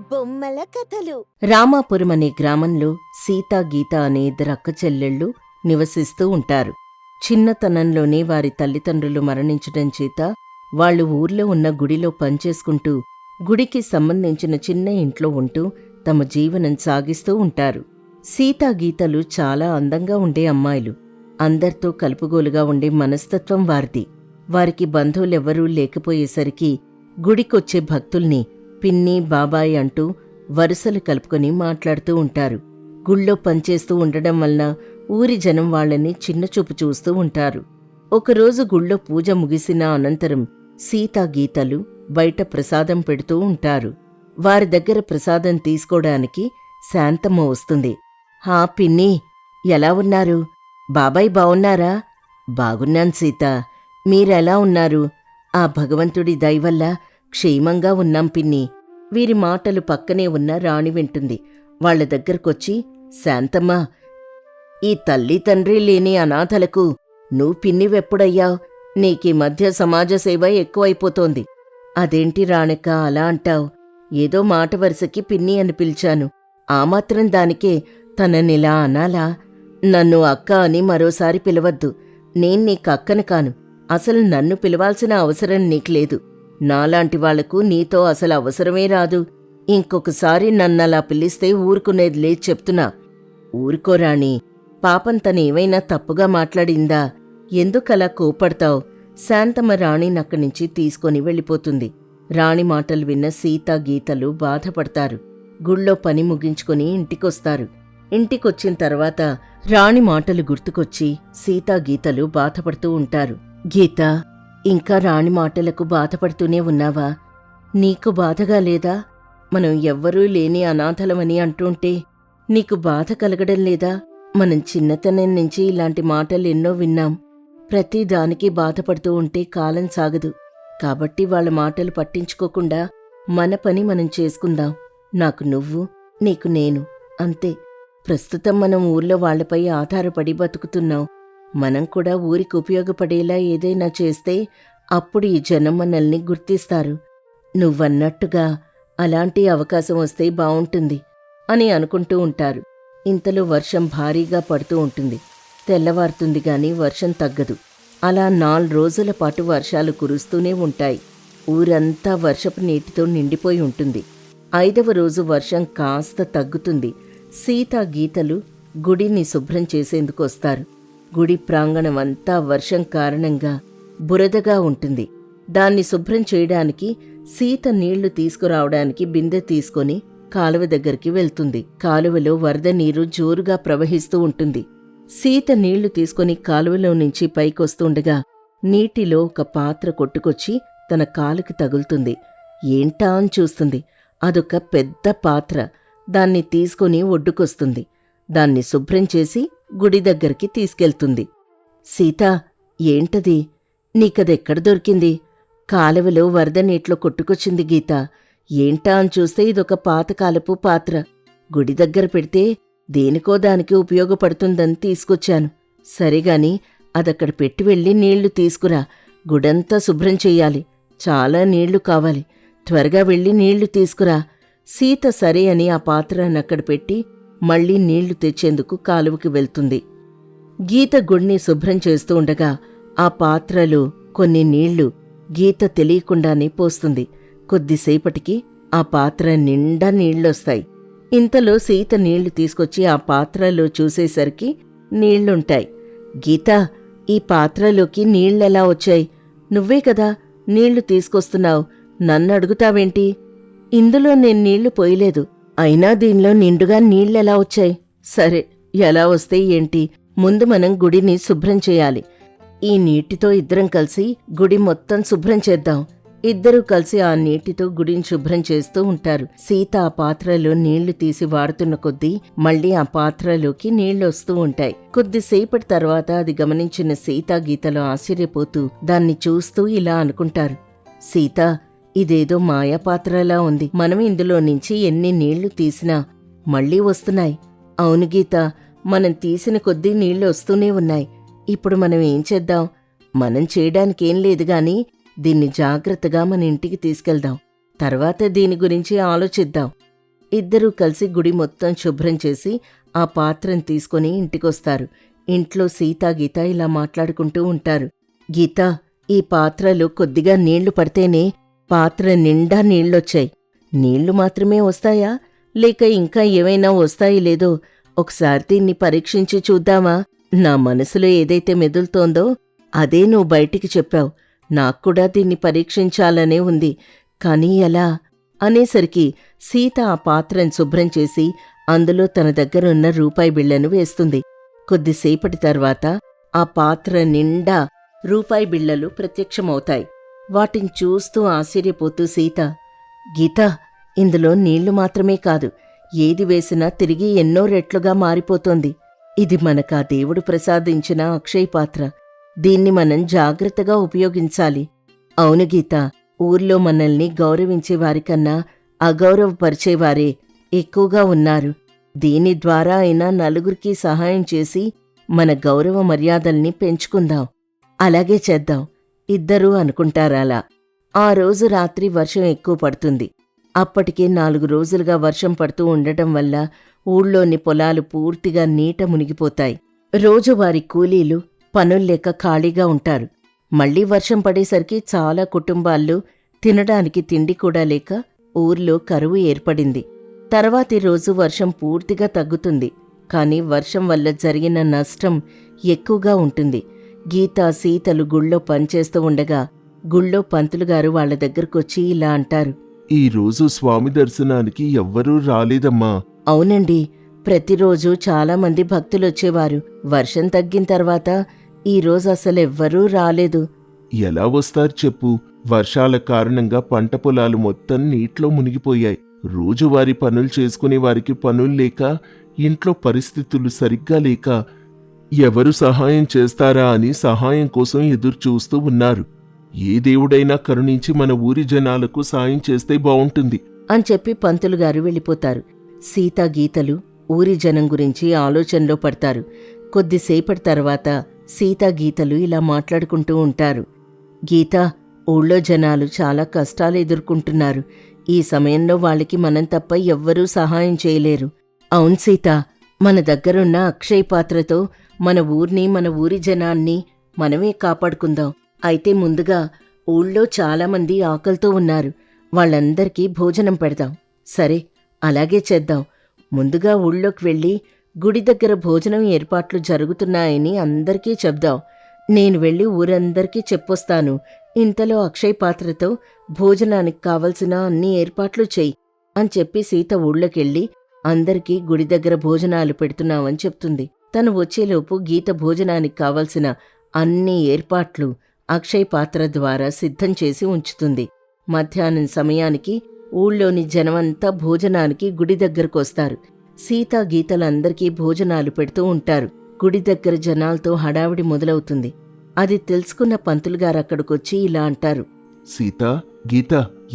బొమ్మల కథలు. రామాపురం అనే గ్రామంలో సీత గీత అనే ఇద్దరు అక్కచెల్లెళ్ళు నివసిస్తూ ఉంటారు. చిన్నతనంలోనే వారి తల్లిదండ్రులు మరణించడం చేత వాళ్లు ఊర్లో ఉన్న గుడిలో పనిచేసుకుంటూ గుడికి సంబంధించిన చిన్న ఇంట్లో ఉంటూ తమ జీవనం సాగిస్తూ ఉంటారు. సీతా గీతలు చాలా అందంగా ఉండే అమ్మాయిలు. అందరితో కలుపుగోలుగా ఉండే మనస్తత్వం వారిది. వారికి బంధువులెవ్వరూ లేకపోయేసరికి గుడికొచ్చే భక్తుల్ని పిన్ని, బాబాయ్ అంటూ వరుసలు కలుపుకొని మాట్లాడుతూ ఉంటారు. గుళ్ళో పనిచేస్తూ ఉండడం వలన ఊరి జనం వాళ్లని చిన్నచూపు చూస్తూ ఉంటారు. ఒకరోజు గుళ్ళో పూజ ముగిసిన అనంతరం సీతా గీతలు బయట ప్రసాదం పెడుతూ ఉంటారు. వారి దగ్గర ప్రసాదం తీసుకోవడానికి శాంతమ్మ వస్తుంది. హా పిన్ని, ఎలా ఉన్నారు? బాబాయ్ బావున్నారా? బాగున్నాను సీత, మీరెలా ఉన్నారు? ఆ భగవంతుడి దయవల్ల క్షేమంగా ఉన్నాం పిన్ని. వీరి మాటలు పక్కనే ఉన్న రాణి వింటుంది. వాళ్ల దగ్గరకొచ్చి, శాంతమ్మా, ఈ తల్లి తండ్రి లేని అనాథలకు నువ్వు పిన్నివెప్పుడయ్యావు? నీకీ మధ్య సమాజ సేవ ఎక్కువైపోతోంది. అదేంటి రాణక్క అలా అంటావు? ఏదో మాట వరుసకి పిన్ని అని పిలిచాను. ఆ మాత్రం దానికే తననిలా అనాలా? నన్ను అక్క అని మరోసారి పిలవద్దు. నేను నీకక్కను కాను. అసలు నన్ను పిలవాల్సిన అవసరం నీకు లేదు. నాలాంటి వాళ్లకు నీతో అసలు అవసరమే రాదు. ఇంకొకసారి నన్నలా పిలిస్తే ఊరుకునేది లేదు చెప్తున్నా. ఊరుకోరాణి, పాపం తనేమైనా తప్పుగా మాట్లాడిందా? ఎందుకలా కోపడతావు? శాంతమ్మ రాణినక్కడ్నుంచి తీసుకొని వెళ్ళిపోతుంది. రాణి మాటలు విన్న సీతా గీతలు బాధపడతారు. గుళ్ళో పని ముగించుకొని ఇంటికొస్తారు. ఇంటికొచ్చిన తర్వాత రాణి మాటలు గుర్తుకొచ్చి సీతా గీతలు బాధపడుతూ ఉంటారు. గీత, ఇంకా రాణి మాటలకు బాధపడుతూనే ఉన్నావా? నీకు బాధగా లేదా? మనం ఎవ్వరూ లేని అనాథలమని అంటుంటే నీకు బాధ కలగడం లేదా? మనం చిన్నతనం నుంచి ఇలాంటి మాటలు ఎన్నో విన్నాం. ప్రతిదానికి బాధపడుతూ ఉంటే కాలం సాగదు. కాబట్టి వాళ్ళ మాటలు పట్టించుకోకుండా మన పని మనం చేసుకుందాం. నాకు నువ్వు, నీకు నేను, అంతే. ప్రస్తుతం మనం ఊర్లో వాళ్లపై ఆధారపడి బతుకుతున్నాం. మనం కూడా ఊరికి ఉపయోగపడేలా ఏదైనా చేస్తే అప్పుడు ఈ జనం మనల్ని గుర్తిస్తారు. నువ్వన్నట్టుగా అలాంటి అవకాశం వస్తే బావుంటుంది అని అనుకుంటూ ఉంటారు. ఇంతలో వర్షం భారీగా పడుతూ ఉంటుంది. తెల్లవారుతుంది గాని వర్షం తగ్గదు. అలా 4 రోజుల పాటు వర్షాలు కురుస్తూనే ఉంటాయి. ఊరంతా వర్షపు నీటితో నిండిపోయి ఉంటుంది. 5వ రోజు వర్షం కాస్త తగ్గుతుంది. సీతా గీతలు గుడిని శుభ్రం చేసేందుకు వస్తారు. గుడి ప్రాంగణమంతా వర్షం కారణంగా బురదగా ఉంటుంది. దాన్ని శుభ్రం చేయడానికి సీత నీళ్లు తీసుకురావడానికి బిందె తీసుకొని కాలువ దగ్గరికి వెళ్తుంది. కాలువలో వరద నీరు జోరుగా ప్రవహిస్తూ ఉంటుంది. సీత నీళ్లు తీసుకొని కాలువలో నుంచి పైకొస్తుండగా నీటిలో ఒక పాత్ర కొట్టుకొచ్చి తన కాలుకి తగులుతుంది. ఏంటా అని చూస్తుంది. అదొక పెద్ద పాత్ర. దాన్ని తీసుకొని ఒడ్డుకొస్తుంది. దాన్ని శుభ్రం చేసి గుడి దగ్గరికి తీసుకెళ్తుంది. సీతా, ఏంటది? నీకదెక్కడ దొరికింది? కాలువలో వరద నీటిలో కొట్టుకొచ్చింది గీత. ఏంటా అని చూస్తే ఇదొక పాతకాలపు పాత్ర. గుడి దగ్గర పెడితే దేనికో దానికి ఉపయోగపడుతుందని తీసుకొచ్చాను. సరేగాని అదక్కడ పెట్టి వెళ్ళి నీళ్లు తీసుకురా. గుడంతా శుభ్రం చెయ్యాలి. చాలా నీళ్లు కావాలి. త్వరగా వెళ్ళి నీళ్లు తీసుకురా. సీత సరే అని ఆ పాత్రనక్కడ పెట్టి మళ్లీ నీళ్లు తెచ్చేందుకు కాలువకి వెళ్తుంది. గీత గుడిని శుభ్రం చేస్తూ ఉండగా ఆ పాత్రలో కొన్ని నీళ్లు గీత తెలియకుండానే పోస్తుంది. కొద్దిసేపటికి ఆ పాత్ర నిండా నీళ్లొస్తాయి. ఇంతలో సీత నీళ్లు తీసుకొచ్చి ఆ పాత్రలో చూసేసరికి నీళ్లుంటాయి. గీత, ఈ పాత్రలోకి నీళ్లెలా వచ్చాయి? నువ్వే కదా నీళ్లు తీసుకొస్తున్నావు. నన్నడుగుతావేంటి? ఇందులో నేను నీళ్లు పోయలేదు. అయినా దీనిలో నిండుగా నీళ్లెలా వచ్చాయి? సరే, ఎలా వస్తే ఏంటి? ముందు మనం గుడిని శుభ్రం చేయాలి. ఈ నీటితో ఇద్దరం కలిసి గుడి మొత్తం శుభ్రం చేద్దాం. ఇద్దరూ కలిసి ఆ నీటితో గుడిని శుభ్రం చేస్తూ ఉంటారు. సీత ఆ పాత్రలో నీళ్లు తీసి వాడుతున్న కొద్దీ మళ్లీ ఆ పాత్రలోకి నీళ్లొస్తూ ఉంటాయి. కొద్దిసేపటి తర్వాత అది గమనించిన సీతా గీతలు ఆశ్చర్యపోతూ దాన్ని చూస్తూ ఇలా అనుకుంటారు. సీతా, ఇదేదో మాయాపాత్రలా ఉంది. మనం ఇందులో నుంచి ఎన్ని నీళ్లు తీసినా మళ్లీ వస్తున్నాయి. అవును గీత, మనం తీసిన కొద్దీ నీళ్లు వస్తూనే ఉన్నాయి. ఇప్పుడు మనం ఏం చేద్దాం? మనం చేయడానికేం లేదు గాని దీన్ని జాగ్రత్తగా మన ఇంటికి తీసుకెళ్దాం. తర్వాత దీని గురించి ఆలోచిద్దాం ఇద్దరూ కలిసి గుడి మొత్తం శుభ్రం చేసి ఆ పాత్రను తీసుకుని ఇంటికొస్తారు. ఇంట్లో సీతాగీత ఇలా మాట్లాడుకుంటూ ఉంటారు. గీత, ఈ పాత్రలో కొద్దిగా నీళ్లు పడితేనే పాత్ర నిండా నీళ్లొచ్చాయి. నీళ్లు మాత్రమే వస్తాయా, లేక ఇంకా ఏమైనా వస్తాయి లేదో ఒకసారి దీన్ని పరీక్షించి చూద్దామా? నా మనసులో ఏదైతే మెదులుతోందో అదే నువ్వు బయటికి చెప్పావు. నాక్కూడా దీన్ని పరీక్షించాలనే ఉంది, కానీ ఎలా? అనేసరికి సీత ఆ పాత్రను శుభ్రం చేసి అందులో తన దగ్గరున్న రూపాయి బిళ్లను వేస్తుంది. కొద్దిసేపటి తర్వాత ఆ పాత్ర నిండా రూపాయి బిళ్లలు ప్రత్యక్షమవుతాయి. వాటిని చూస్తూ ఆశ్చర్యపోతూ సీత, గీత, ఇందులో నీళ్లు మాత్రమే కాదు, ఏది వేసినా తిరిగి ఎన్నో రెట్లుగా మారిపోతోంది. ఇది మనకా దేవుడు ప్రసాదించిన అక్షయ పాత్ర. దీన్ని మనం జాగ్రత్తగా ఉపయోగించాలి. అవును గీత, ఊర్లో మనల్ని గౌరవించేవారికన్నా అగౌరవపరిచేవారే ఎక్కువగా ఉన్నారు. దీని ద్వారా అయినా నలుగురికి సహాయం చేసి మన గౌరవ మర్యాదల్ని పెంచుకుందాం. అలాగే చేద్దాం, ఇద్దరూ అనుకుంటారలా. ఆ రోజు రాత్రి వర్షం ఎక్కువ పడుతుంది. అప్పటికే 4 రోజులుగా వర్షం పడుతూ ఉండటం వల్ల ఊళ్ళోని పొలాలు పూర్తిగా నీట మునిగిపోతాయి. రోజువారీ కూలీలు పనుల్లేక ఖాళీగా ఉంటారు. మళ్లీ వర్షం పడేసరికి చాలా కుటుంబాల్లో తినడానికి తిండి కూడా లేక ఊర్లో కరువు ఏర్పడింది. తర్వాతి రోజు వర్షం పూర్తిగా తగ్గుతుంది. కాని వర్షం వల్ల జరిగిన నష్టం ఎక్కువగా ఉంటుంది. గీత, సీతలు గుళ్ళో పనిచేస్తూ ఉండగా గుళ్ళో పంతులుగారు వాళ్ల దగ్గరకొచ్చి ఇలా అంటారు. ఈరోజు స్వామి దర్శనానికి ఎవ్వరూ రాలేదమ్మా. అవునండి, ప్రతిరోజు చాలామంది భక్తులొచ్చేవారు. వర్షం తగ్గిన తర్వాత ఈరోజు అసలెవ్వరూ రాలేదు. ఎలా వస్తారు చెప్పు? వర్షాల కారణంగా పంట పొలాలు మొత్తం నీటిలో మునిగిపోయాయి. రోజువారీ పనులు చేసుకునే వారికి పనులు లేక, ఇంట్లో పరిస్థితులు సరిగ్గా లేక ఎవరు సహాయం చేస్తారా అని సహాయం కోసం ఎదురుచూస్తూ ఉన్నారు. ఏ దేవుడైనా కరుణించి మన ఊరి జనాలకు సాయం చేస్తే బావుంటుంది అని చెప్పి పంతులుగారు వెళ్ళిపోతారు. సీతా, గీతలు ఊరి జనం గురించి ఆలోచనలో పడతారు. కొద్దిసేపటి తర్వాత సీతా, గీతలు ఇలా మాట్లాడుకుంటూ ఉంటారు. గీత, ఊళ్ళో జనాలు చాలా కష్టాలు ఎదుర్కొంటున్నారు. ఈ సమయంలో వాళ్ళకి మనం తప్ప ఎవ్వరూ సహాయం చేయలేరు. అవును సీత, మన దగ్గరున్న అక్షయ పాత్రతో మన ఊర్ని, మన ఊరి జనాన్ని మనమే కాపాడుకుందాం. అయితే ముందుగా ఊళ్ళో చాలామంది ఆకలితో ఉన్నారు. వాళ్ళందరికీ భోజనం పెడదాం. సరే, అలాగే చేద్దాం. ముందుగా ఊళ్ళోకి వెళ్ళి గుడి దగ్గర భోజనం ఏర్పాట్లు జరుగుతున్నాయని అందరికీ చెప్దాం. నేను వెళ్ళి ఊరందరికీ చెప్పొస్తాను. ఇంతలో అక్షయ పాత్రతో భోజనానికి కావలసిన అన్ని ఏర్పాట్లు చెయ్యి అని చెప్పి సీత ఊళ్ళోకెళ్ళి అందరికీ గుడి దగ్గర భోజనాలు పెడుతున్నామని చెప్తుంది. తను వచ్చేలోపు గీత భోజనానికి కావలసిన అన్ని ఏర్పాట్లు అక్షయ పాత్ర ద్వారా సిద్ధం చేసి ఉంచుతుంది. మధ్యాహ్నం సమయానికి ఊళ్ళోని జనమంతా భోజనానికి గుడి దగ్గరకొస్తారు. సీతా, గీతలందరికీ భోజనాలు పెడుతూ ఉంటారు. గుడి దగ్గర జనాలతో హడావిడి మొదలవుతుంది. అది తెలుసుకున్న పంతులుగారు అక్కడికొచ్చి ఇలా అంటారు. సీతా, గీత,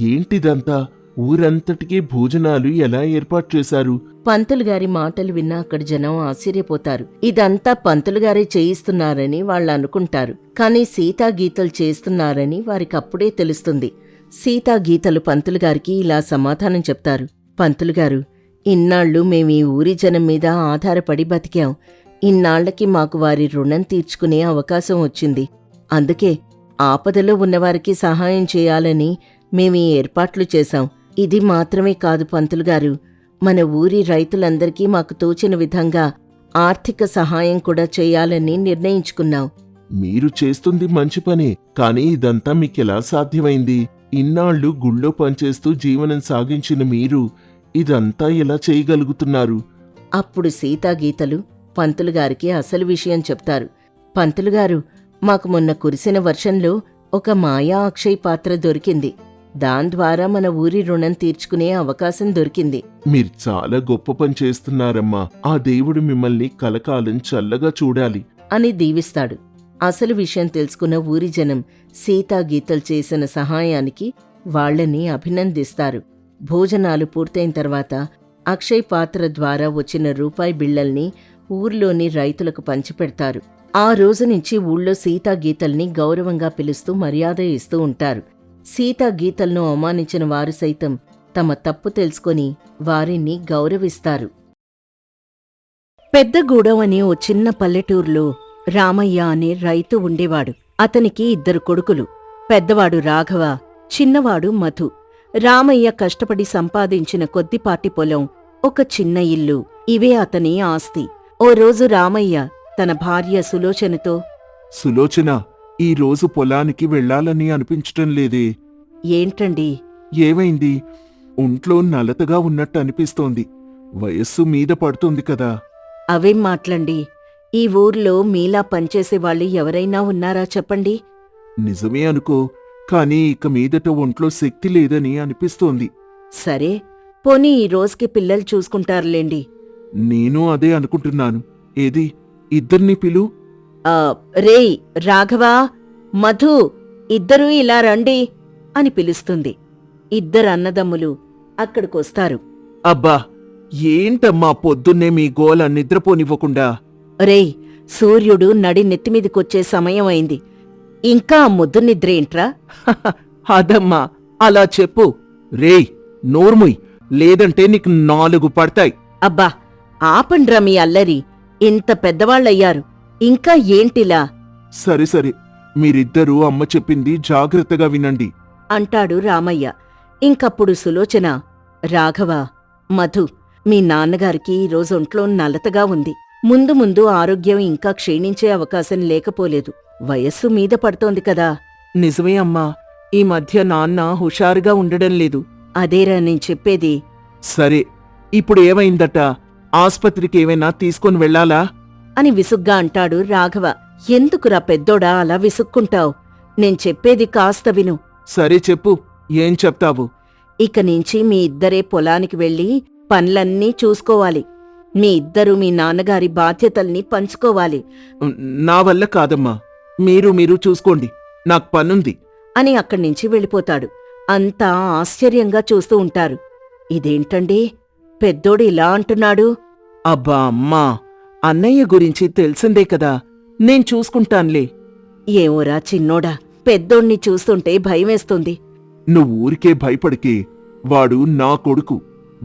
ఏంటిదంతా? ఊరంతటికీ భోజనాలు ఎలా ఏర్పాటు చేశారు? పంతులుగారి మాటలు విన్నా అక్కడి జనం ఆశ్చర్యపోతారు. ఇదంతా పంతులుగారే చేయిస్తున్నారని వాళ్ళు అనుకుంటారు. కానీ సీతా, గీతలు చేస్తున్నారని వారికప్పుడే తెలుస్తుంది. సీతా, గీతలు పంతులుగారికి ఇలా సమాధానం చెప్తారు. పంతులుగారు, ఇన్నాళ్ళు మేమీ ఊరి జనం మీద ఆధారపడి బతికాం. ఇన్నాళ్లకి మాకు వారి రుణం తీర్చుకునే అవకాశం వచ్చింది. అందుకే ఆపదలో ఉన్నవారికి సహాయం చేయాలని మేమీ ఏర్పాట్లు చేశాం. ఇది మాత్రమే కాదు పంతులుగారు, మన ఊరి రైతులందరికీ మాకు తోచిన విధంగా ఆర్థిక సహాయం కూడా చేయాలని నిర్ణయించుకున్నాం. మీరు చేస్తుంది మంచి పనే, కానీ ఇదంతా మీకెలా సాధ్యమైంది? ఇన్నాళ్లు గుళ్ళో పనిచేస్తూ జీవనం సాగించిన మీరు ఇదంతా ఎలా చేయగలుగుతున్నారు? అప్పుడు సీతా, గీతలు పంతులుగారికి అసలు విషయం చెప్తారు. పంతులుగారు, మాకు మొన్న కురిసిన వర్షంలో ఒక మాయా అక్షయ పాత్ర దొరికింది. దాని ద్వారా మన ఊరి రుణం తీర్చుకునే అవకాశం దొరికింది. మీరు చాలా గొప్ప పని చేస్తున్నారమ్మా. ఆ దేవుడు మిమ్మల్ని కలకాలం చల్లగా చూడాలి అని దీవిస్తాడు. అసలు విషయం తెలుసుకున్న ఊరి జనం సీతా, గీతలు చేసిన సహాయానికి వాళ్లని అభినందిస్తారు. భోజనాలు పూర్తయిన తర్వాత అక్షయ పాత్ర ద్వారా వచ్చిన రూపాయి బిళ్లల్ని ఊర్లోని రైతులకు పంచిపెడతారు. ఆ రోజు నుంచి ఊళ్ళో సీతా, గీతల్ని గౌరవంగా పిలుస్తూ మర్యాద ఇస్తూ ఉంటారు. సీతా, గీతలను అవమానించిన వారు సైతం తమ తప్పు తెలుసుకొని వారిని గౌరవిస్తారు. పెద్దగూడెం అనే ఓ చిన్న పల్లెటూరులో రామయ్య అనే రైతు ఉండేవాడు. అతనికి 2 కొడుకులు. పెద్దవాడు రాఘవ, చిన్నవాడు మధు. రామయ్య కష్టపడి సంపాదించిన కొద్దిపాటి పొలం, ఒక చిన్న ఇల్లు, ఇవే అతని ఆస్తి. ఓ రోజు రామయ్య తన భార్య సులోచనతో, సులోచన, ఈ రోజు పొలానికి వెళ్ళాలని అనిపించటం లేదే. ఏంటండి? ఏమైంది? ఒంట్లో నలతగా ఉన్నట్టు అనిపిస్తోంది. వయస్సు మీద పడుతుంది కదా. అవేం మాటలండి? ఈ ఊర్లో మీలా పనిచేసేవాళ్ళు ఎవరైనా ఉన్నారా చెప్పండి? నిజమే అనుకో, కానీ ఇక మీదట ఒంట్లో శక్తి లేదని అనిపిస్తోంది. సరే, పోనీ ఈ రోజుకి పిల్లలు చూసుకుంటారులేండి. నేను అదే అనుకుంటున్నాను. ఏది, ఇద్దరిని పిలు. రేయ్ రాఘవా, మధు, ఇద్దరూ ఇలా రండి అని పిలుస్తుంది. 2 అన్నదమ్ములు అక్కడికొస్తారు. అబ్బా, ఏంటమ్మా పొద్దున్నే మీ గోల నిద్రపోనివ్వకుండా? రేయ్, సూర్యుడు నడి నెత్తిమీదికొచ్చే సమయం అయింది. ఇంకా ఆ ముద్దు నిద్రేంట్రా? అదమ్మా, అలా చెప్పు. రేయ్, నోర్ముయ్, లేదంటే నీకు 4 పడతాయి. అబ్బా, ఆపండ్రా మీ అల్లరి. ఇంత పెద్దవాళ్ళయ్యారు, ఇంకా ఏంటిలా? సరే సరే, మీరిద్దరూ అమ్మ చెప్పింది జాగ్రత్తగా వినండి అంటాడు రామయ్య. ఇంకప్పుడు సులోచన, రాఘవ, మధు, మీ నాన్నగారికి ఈరోజు ఒంట్లో నలతగా ఉంది. ముందు ముందు ఆరోగ్యం ఇంకా క్షీణించే అవకాశం లేకపోలేదు. వయస్సు మీద పడుతోంది కదా. నిజమే అమ్మా, ఈ మధ్య నాన్న హుషారుగా ఉండడం లేదు. అదేరా నేను చెప్పేది. సరే, ఇప్పుడు ఏమైందట? ఆస్పత్రికి ఏమైనా తీసుకొని వెళ్ళాలా? అని విసుగ్గా అంటాడు రాఘవ. ఎందుకురా పెద్దోడా అలా విసుక్కుంటావ్? నేను చెప్పేది కాస్త విను. సరే చెప్పు, ఏం చెప్తావు? ఇక నుంచి మీ ఇద్దరే పొలానికి వెళ్ళి పనులన్నీ చూసుకోవాలి. మీ ఇద్దరూ మీ నాన్నగారి బాధ్యతల్ని పంచుకోవాలి నా వల్ల కాదమ్మా, మీరు చూసుకోండి, నాకు పనుంది అని అక్కడ్నించి వెళ్ళిపోతాడు. అంతా ఆశ్చర్యంగా చూస్తూ ఉంటారు. ఇదేంటండి, పెద్దోడు ఇలా అంటున్నాడు? అబ్బా అమ్మా, అన్నయ్య గురించి తెలిసిందే కదా, నేను చూసుకుంటాన్లే. ఏమోరా చిన్నోడా, పెద్దోణ్ణి చూస్తుంటే భయమేస్తుంది. నువ్వూరికే భయపడికే, వాడు నా కొడుకు,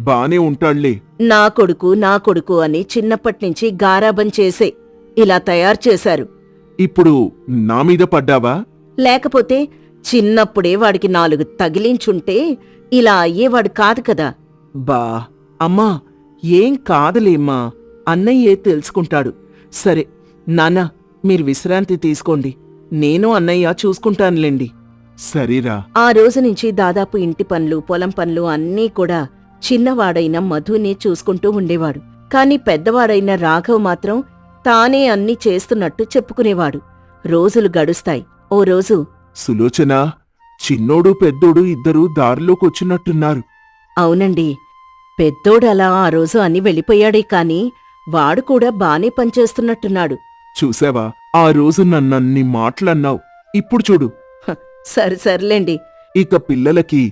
బానే ఉంటాళ్లే. నా కొడుకు అని చిన్నప్పట్నుంచి గారాబం చేసే ఇలా తయారు చేశారు. ఇప్పుడు నా మీద పడ్డావా? లేకపోతే చిన్నప్పుడే వాడికి 4 తగిలించుంటే ఇలా అయ్యేవాడు కాదు కదా. బా అమ్మా, ఏం కాదులేమ్మా, అన్నయ్యే తెలుసుకుంటాడు. సరే నాన్నా, మీరు విశ్రాంతి తీసుకోండి, నేను అన్నయ్య చూసుకుంటానులేండి. సరేరా. ఆ రోజు నుంచి దాదాపు ఇంటి పనులు, పొలం పనులు అన్నీ కూడా చిన్నవాడైన మధునే చూసుకుంటూ ఉండేవాడు. కాని పెద్దవాడైన రాఘవ్ మాత్రం తానే అన్నీ చేస్తున్నట్టు చెప్పుకునేవాడు. రోజులు గడుస్తాయి. ఓ రోజు, సులోచన, చిన్నోడు పెద్దోడు ఇద్దరూ దారిలోకొచ్చినట్టున్నారు. అవునండి, పెద్దోడలా ఆ రోజు అని వెళ్ళిపోయాడే కాని వాడు కూడా బానే పనిచేస్తున్నట్టున్నాడు. చూసావా, ఆ రోజు నన్నన్ని మాటలన్నావు, ఇప్పుడు చూడు. సర్లేండి. ఇక పిల్లలకి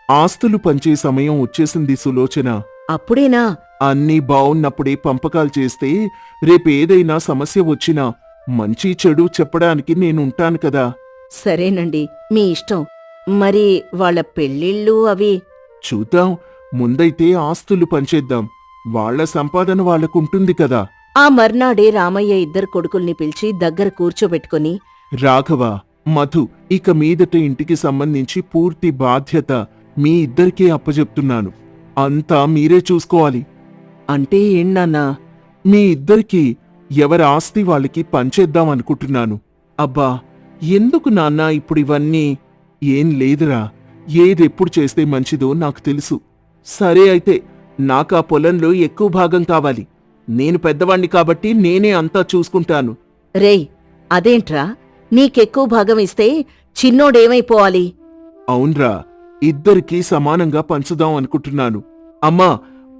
ఆస్తులు పంచే సమయం వచ్చేసింది సులోచన. అప్పుడేనా? అన్నీ బావున్నప్పుడే పంపకాలు చేస్తే రేపేదైనా సమస్య వచ్చినా మంచి చెడు చెప్పడానికి నేనుంటాను కదా. సరేనండి, మీ ఇష్టం. మరి వాళ్ళ పెళ్ళిళ్ళు అవి చూద్దాం, ముందైతే ఆస్తులు పంచేద్దాం, వాళ్ల సంపాదన వాళ్లకుంటుంది కదా. ఆ మర్నాడే రామయ్య 2 కొడుకుల్ని పిలిచి దగ్గర కూర్చోబెట్టుకుని, రాఘవ, మధు, ఇక మీదట ఇంటికి సంబంధించి పూర్తి బాధ్యత మీ ఇద్దరికీ అప్పజెప్తున్నాను. అంతా మీరే చూసుకోవాలి. అంటే ఏంటన్నా? మీ ఇద్దరికీ ఎవరి ఆస్తి వాళ్ళకి పంచేద్దాం అనుకుంటున్నాను. అబ్బా, ఎందుకు నాన్నా ఇప్పుడివన్నీ? ఏం లేదురా, ఏదెప్పుడు చేస్తే మంచిదో నాకు తెలుసు. సరే అయితే, నాకా పొలంలో ఎక్కువ భాగం కావాలి. నేను పెద్దవాణ్ణి కాబట్టి నేనే అంతా చూసుకుంటాను. రేయ్, అదేంట్రా, నీకెక్కువ భాగం ఇస్తే చిన్నోడేమైపోవాలి? అవున్రా, ఇద్దరికీ సమానంగా పంచుదాం అనుకుంటున్నాను. అమ్మా,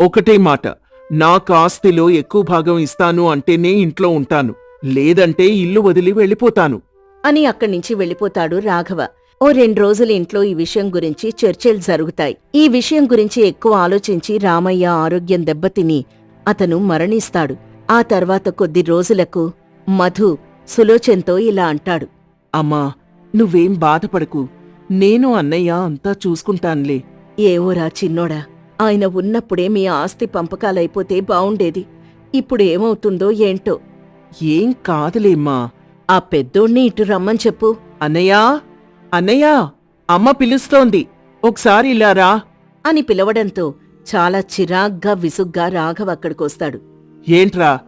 ఒకటే మాట, నాకాస్తిలో ఎక్కువ భాగం ఇస్తాను అంటేనే ఇంట్లో ఉంటాను, లేదంటే ఇల్లు వదిలి వెళ్ళిపోతాను అని అక్కడ్నించి వెళ్ళిపోతాడు రాఘవ. ఓ 2 రోజులు ఇంట్లో ఈ విషయం గురించి చర్చలు జరుగుతాయి. ఈ విషయం గురించి ఎక్కువ ఆలోచించి రామయ్య ఆరోగ్యం దెబ్బతిని అతను మరణిస్తాడు. ఆ తర్వాత కొద్ది రోజులకు మధు సులోచన్తో ఇలా అంటాడు. అమ్మా, నువ్వేం బాధపడకు, నేను అన్నయ్య అంతా చూసుకుంటాన్లే. ఏవోరా చిన్నోడా, ఆయన ఉన్నప్పుడే మీ ఆస్తి పంపకాలైపోతే బావుండేది. ఇప్పుడేమవుతుందో ఏంటో. ఏం కాదులేమ్మా. ఆ పెద్దోణ్ణి ఇటు రమ్మని చెప్పు. అన్నయ్యా, అన్నయ్యా, అమ్మ పిలుస్తోంది, ఒకసారి ఇలా రా. అని పిలవడంతో చాలా చిరాగ్గా విసుగ్గా రాఘవ అక్కడికొస్తాడు. ఏంట్రా?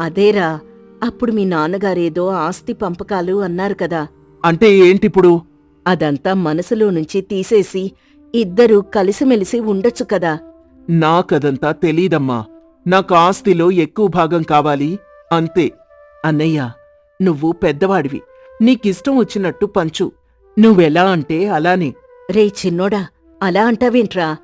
అదేరా, అప్పుడు మీ నాన్నగారేదో ఆస్తి పంపకాలు అన్నారు కదా, అంటే ఏంటిప్పుడు? అదంతా మనసులో నుంచి తీసేసి ఇద్దరూ కలిసిమెలిసి ఉండొచ్చు కదా. నాకదంతా తెలీదమ్మా. నాకు ఆస్తిలో ఎక్కువ భాగం కావాలి, అంతే. అన్నయ్య, నువ్వు పెద్దవాడివి, నీకిష్టం వచ్చినట్టు పంచు. నువ్వెలా అంటే అలానే. రే చిన్నోడా, అలా అంటావేంట్రా?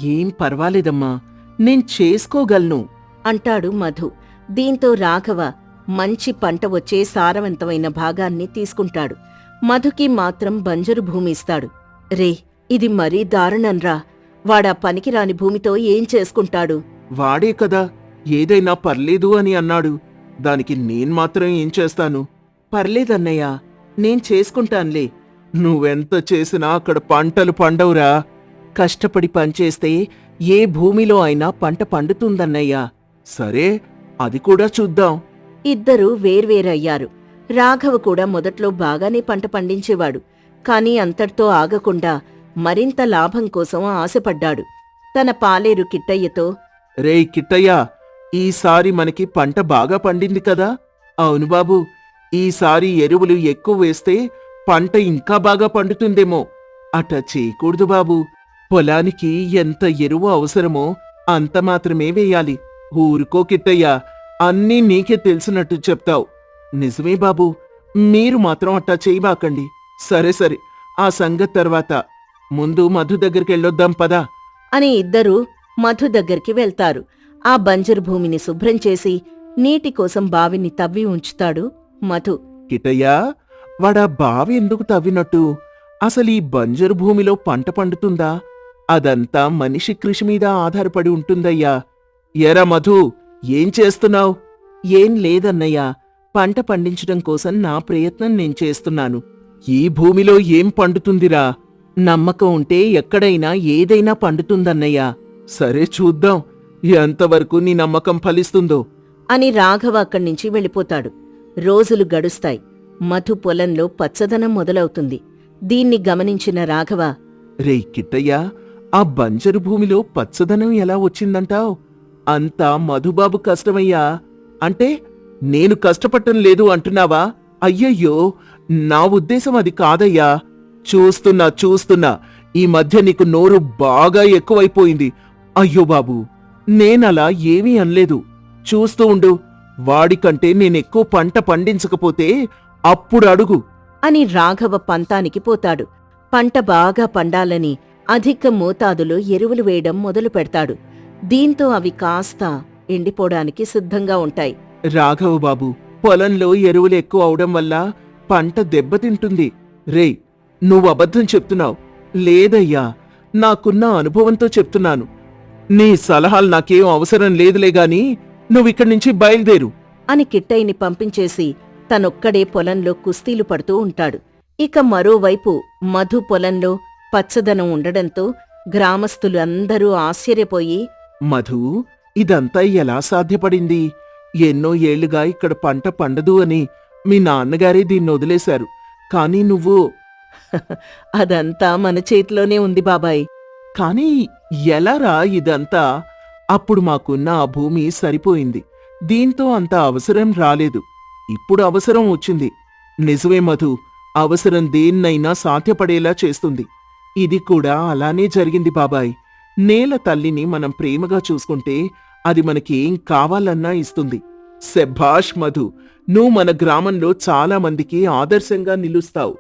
ఏం పర్వాలేదమ్మా, నేను చేసుకోగలను అంటాడు మధు. దీంతో రాఘవ మంచి పంట వచ్చే సారవంతమైన భాగాన్ని తీసుకుంటాడు. మధుకి మాత్రం బంజరు భూమి ఇస్తాడు. రే, ఇది మరీ దారుణంరా. వాడా పనికిరాని భూమితో ఏం చేసుకుంటాడు? వాడే కదా ఏదైనా పర్లేదు అని అన్నాడు. దానికి మాత్రం ఏం చేస్తాను? పర్లేదన్నయ్యా, నేను చేసుకుంటాన్లే. నువ్వెంత చేసినా అక్కడ పంటలు పండవురా. కష్టపడి పనిచేస్తే ఏ భూమిలో అయినా పంట పండుతుందన్నయ్యా. సరే, అది కూడా చూద్దాం. ఇద్దరూ వేర్వేరయ్యారు. రాఘవ కూడా మొదట్లో బాగానే పంట పండించేవాడు. కాని అంతటితో ఆగకుండా మరింత లాభం కోసం ఆశపడ్డాడు. తన పాలేరు కిట్టయ్యతో, రేయ్ కిట్టయ్యా, ఈసారి మనకి పంట బాగా పండింది కదా? అవును బాబూ, ఈసారి ఎరువులు ఎక్కువ వేస్తే పంట ఇంకా బాగా పండుతుందేమో. అట చేయకూడదు బాబూ. పొలానికి ఎంత ఎరువు అవసరమో అంత మాత్రమే వేయాలి. ఊరుకో కిట్టయ్యా, అన్నీ నీకే తెలిసినట్టు చెప్తావు. నిజమే బాబూ, మీరు మాత్రం అట్టా చేయబాకండి. సరే సరే, ఆ సంగతి తర్వాత. ముందు మధు దగ్గరికెళ్ళొద్దాం పదా. అని ఇద్దరూ మధు దగ్గరికి వెళ్తారు. ఆ బంజరు భూమిని శుభ్రం చేసి నీటి కోసం బావిని తవ్వి ఉంచుతాడు మధు. కిట్టయ్యా, వాడా బావి ఎందుకు తవ్వినట్టు? అసలీ బంజరు భూమిలో పంట పండుతుందా? అదంతా మనిషి కృషి మీద ఆధారపడి ఉంటుందయ్యా. ఎరా మధు, ఏం చేస్తున్నావ్? ఏం లేదన్నయ్యా, పంట పండించడం కోసం నా ప్రయత్నం నేను చేస్తున్నాను. ఈ భూమిలో ఏం పండుతుందిరా? నమ్మకం ఉంటే ఎక్కడైనా ఏదైనా పండుతుందన్నయ్యా. సరే చూద్దాం ఎంతవరకు నీ నమ్మకం ఫలిస్తుందో. అని రాఘవ అక్కడ్నించి వెళ్ళిపోతాడు. రోజులు గడుస్తాయి. మధు పొలంలో పచ్చదనం మొదలవుతుంది. దీన్ని గమనించిన రాఘవ, రేయ్ కిట్టయ్యా, ఆ బంజరు భూమిలో పచ్చదనం ఎలా వచ్చిందంటావ్? అంతా మధుబాబు కష్టమయ్యా. అంటే నేను కష్టపడటం లేదు అంటున్నావా? అయ్యయ్యో, నా ఉద్దేశం అది కాదయ్యా. చూస్తున్నా ఈ మధ్య నీకు నోరు బాగా ఎక్కువైపోయింది. అయ్యో బాబూ, నేనలా ఏమీ అనలేదు. చూస్తూ ఉండు, వాడికంటే నేనెక్కువ పంట పండించకపోతే అప్పుడు అడుగు. అని రాఘవ పంతానికి పోతాడు. పంట బాగా పండాలని అధిక మోతాదులో ఎరువులు వేయడం మొదలు పెడతాడు. దీంతో అవి కాస్త ఎండిపోవడానికి సిద్ధంగా ఉంటాయి. రాఘవ బాబు, పొలంలో ఎరువులు ఎక్కువ అవడం వల్ల పంట దెబ్బతింటుంది. రేయ్, నువ్వు అబద్ధం చెప్తున్నావు. లేదయ్యా, నాకున్న అనుభవంతో చెప్తున్నాను. నీ సలహాలు నాకేం అవసరం లేదులే గాని నువ్విక్కడి నుంచి బయలుదేరు. అని కిట్టయ్యని పంపించేసి తనొక్కడే పొలంలో కుస్తీలు పడుతూ ఉంటాడు. ఇక మరోవైపు మధు పొలంలో పచ్చదనం ఉండడంతో గ్రామస్తులు అందరూ ఆశ్చర్యపోయి, మధు, ఇదంతా ఎలా సాధ్యపడింది? ఎన్నో ఏళ్లుగా ఇక్కడ పంట పండదు అని మీ నాన్నగారే దీన్ని వదిలేశారు. కాని నువ్వు అదంతా మన చేతిలోనే ఉంది బాబాయ్. కాని ఎలారా ఇదంతా? అప్పుడు మాకున్న ఆ భూమి సరిపోయింది. దీంతో అంత అవసరం రాలేదు. ఇప్పుడు అవసరం వచ్చింది. నిజమే మధు, అవసరం దేన్నైనా సాధ్యపడేలా చేస్తుంది. ఇది కూడా అలానే జరిగింది బాబాయ్. నేల తల్లిని మనం ప్రేమగా చూసుకుంటే అది మనకేం కావాలన్నా ఇస్తుంది. శభాష్ మధు, నువ్వు మన గ్రామంలో చాలా మందికి ఆదర్శంగా నిలుస్తావు.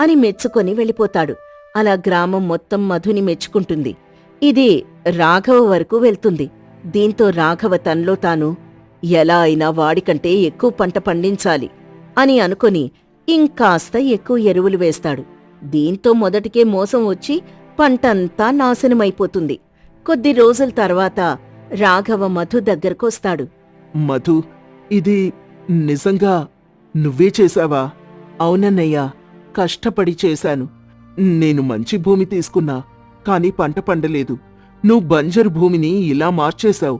అని మెచ్చుకొని వెళ్ళిపోతాడు. అలా గ్రామం మొత్తం మధుని మెచ్చుకుంటుంది. ఇది రాఘవ వరకు వెళ్తుంది. దీంతో రాఘవ తనలో తాను ఎలా అయినా వాడికంటే ఎక్కువ పంట పండించాలి అని అనుకొని ఇంకాస్త ఎక్కువ ఎరువులు వేస్తాడు. దీంతో మొదటికే మోసం వచ్చి పంటంతా నాశనమైపోతుంది. కొద్ది రోజుల తర్వాత రాఘవ మధు దగ్గరకొస్తాడు. మధు, ఇది నిజంగా నువ్వే చేశావా? అవునన్నయ్యా, కష్టపడి చేశాను. నేను మంచి భూమి తీసుకున్నా. కాని పంట పండలేదు. నువ్వు బంజరు భూమిని ఇలా మార్చేశావు.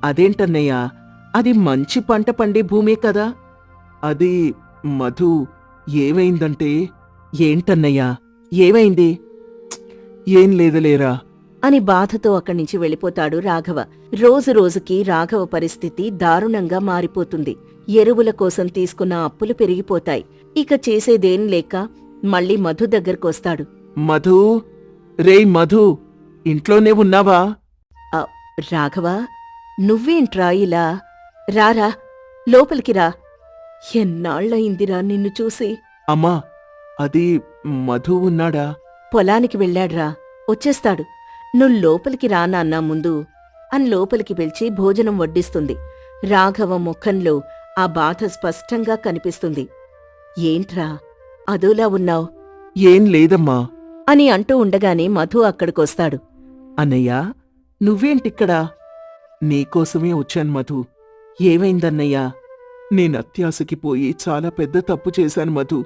అదేంటన్నయ్యా, అది మంచి పంట పండే భూమే కదా. అది మధు, ఏమైందంటే. ఏంటన్నయ్యా, ఏమైంది? ఏం లేదులేరా అని బాధతో అక్కడ్నించి వెళ్ళిపోతాడు రాఘవ. రోజురోజుకి రాఘవ పరిస్థితి దారుణంగా మారిపోతుంది. ఎరువుల కోసం తీసుకున్న అప్పులు పెరిగిపోతాయి. ఇక చేసేదేం లేక మళ్ళీ మధు దగ్గరకొస్తాడు. మధు, రేయ్ మధు, ఇంట్లోనే ఉన్నావా? రాఘవా, నువ్వేంట్రా ఇలా? రారా, లోపలికి రా. ఎన్నాళ్లయిందిరా నిన్ను చూసి. అమ్మా, అది మధు ఉన్నాడా? పొలానికి వెళ్ళాడ్రా, వచ్చేస్తాడు. నువ్వు లోపలికి రా నాన్నా ముందు అని లోపలికి పిలిచి భోజనం వడ్డిస్తుంది. రాఘవ ముఖంలో ఆ బాధ స్పష్టంగా కనిపిస్తుంది. ఏంట్రా అదోలా ఉన్నావ్? ఏం లేదమ్మా అని అంటూ ఉండగానే మధు అక్కడికొస్తాడు. అన్నయ్యా, నువ్వేంటిక్కడా? నీకోసమే వచ్చాను మధు. ఏమైందన్నయ్యా? నేనత్యాశకి పోయి చాలా పెద్ద తప్పు చేశాను మధు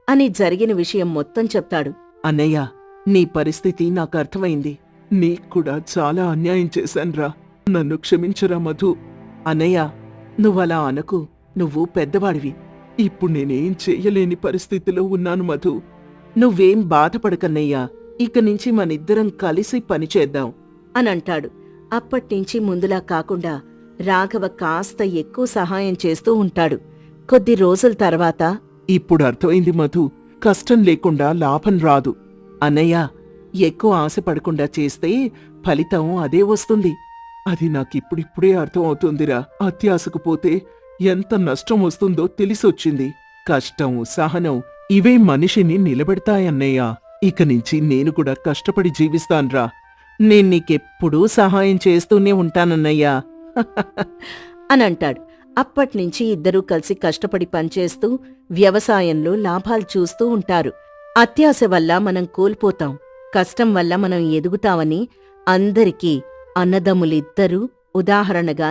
అని జరిగిన విషయం మొత్తం చెప్తాడు. అన్నయ్య, నీ పరిస్థితి నాకు అర్థమైంది. నీక్కూడా చాలా అన్యాయం చేశాన్రా. నన్ను క్షమించరా మధు. అన్నయ్య, నువ్వలా అనకు. నువ్వు పెద్దవాడివి. ఇప్పుడు నేనేం చెయ్యలేని పరిస్థితిలో ఉన్నాను మధు. నువ్వేం బాధపడకన్నయ్యా. ఇక నుంచి మనిద్దరం కలిసి పనిచేద్దాం అనంటాడు. అప్పట్నుంచి ముందులా కాకుండా రాఘవ కాస్త ఎక్కువ సహాయం చేస్తూ ఉంటాడు. కొద్ది రోజుల తర్వాత, ఇప్పుడు అర్థమైంది మధు. కష్టం లేకుండా లాభం రాదు. అన్నయ్య, ఎక్కువ ఆశపడకుండా చేస్తే ఫలితం అదే వస్తుంది. అది నాకిప్పుడిప్పుడే అర్థం అవుతుందిరా. అత్యాశకు పోతే ఎంత నష్టం వస్తుందో తెలిసొచ్చింది. కష్టం, సహనం ఇవే మనిషిని నిలబెడతాయన్నయ్యా. ఇక నుంచి నేను కూడా కష్టపడి జీవిస్తాన్రా. నేన్నీకెప్పుడూ సహాయం చేస్తూనే ఉంటానన్నయ్యా అనంటాడు. అప్పట్నుంచి ఇద్దరూ కలిసి కష్టపడి పనిచేస్తూ వ్యవసాయంలో లాభాలు చూస్తూ ఉంటారు. అత్యాశ వల్ల మనం కోల్పోతాం, కష్టం వల్ల మనం ఎదుగుతామని అందరికీ అన్నదమ్ములిద్దరూ ఉదాహరణగా